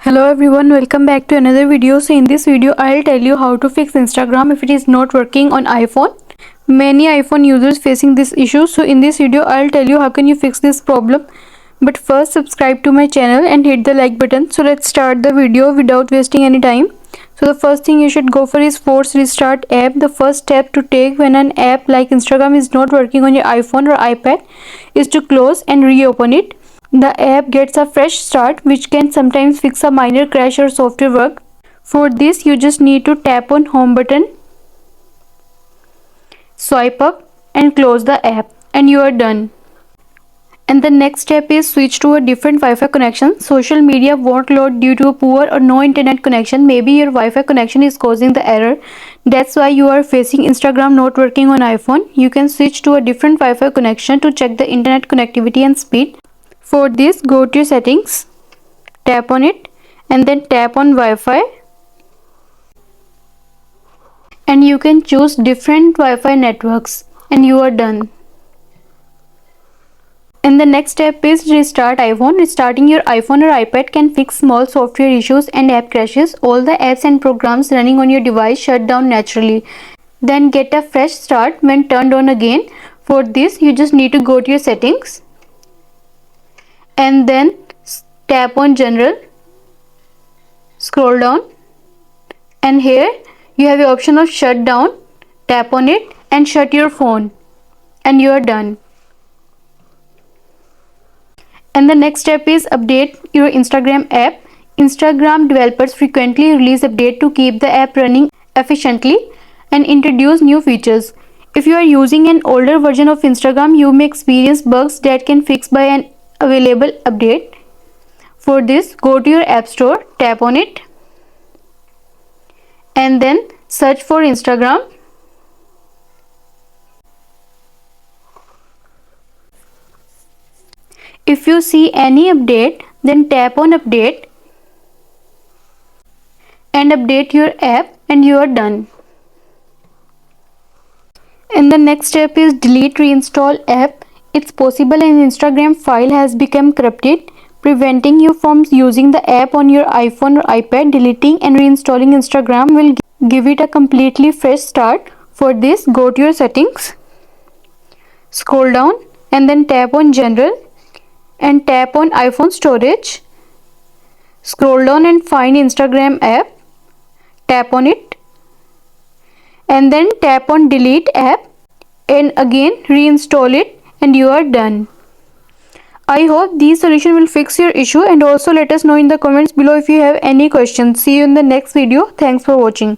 Hello everyone, welcome back to another video. So in this video I'll tell you how to fix Instagram if it is not working on iPhone. Many iPhone users facing this issue. So in this video I'll tell you how can you fix this problem. But first subscribe to my channel and hit the like button. So let's start the video without wasting any time. So the first thing you should go for is force restart app. The first step to take when an app like Instagram is not working on your iPhone or iPad is to close and reopen it. The app gets a fresh start, which can sometimes fix a minor crash or software bug. For this, you just need to tap on home button, swipe up and close the app, and you are done. And the next step is switch to a different Wi-Fi connection. Social media won't load due to a poor or no internet connection. Maybe your Wi-Fi connection is causing the error. That's why you are facing Instagram not working on iPhone. You can switch to a different Wi-Fi connection to check the internet connectivity and speed. For this, go to your settings, tap on it and then tap on Wi-Fi, and you can choose different Wi-Fi networks and you are done. And the next step is restart iPhone. Restarting your iPhone or iPad can fix small software issues and app crashes. All the apps and programs running on your device shut down naturally. Then get a fresh start when turned on again. For this, you just need to go to your settings and then tap on general, scroll down, and here you have the option of shut down. Tap on it and shut your phone and you are done. And the next step is update your Instagram app. Instagram developers frequently release updates to keep the app running efficiently and introduce new features. If you are using an older version of Instagram, you may experience bugs that can fix by an available update. For this, go to your app store, tap on it and then search for Instagram. If you see any update, then tap on update and update your app and you are done. And the next step is delete reinstall app. It's possible an Instagram file has become corrupted, preventing you from using the app on your iPhone or iPad. Deleting and reinstalling Instagram will give it a completely fresh start. For this, go to your settings, scroll down and then tap on general and tap on iPhone storage. Scroll down and find Instagram app, tap on it and then tap on delete app and again reinstall it and you are done. I hope these solutions will fix your issue, and also let us know in the comments below if you have any questions. See you in the next video. Thanks for watching.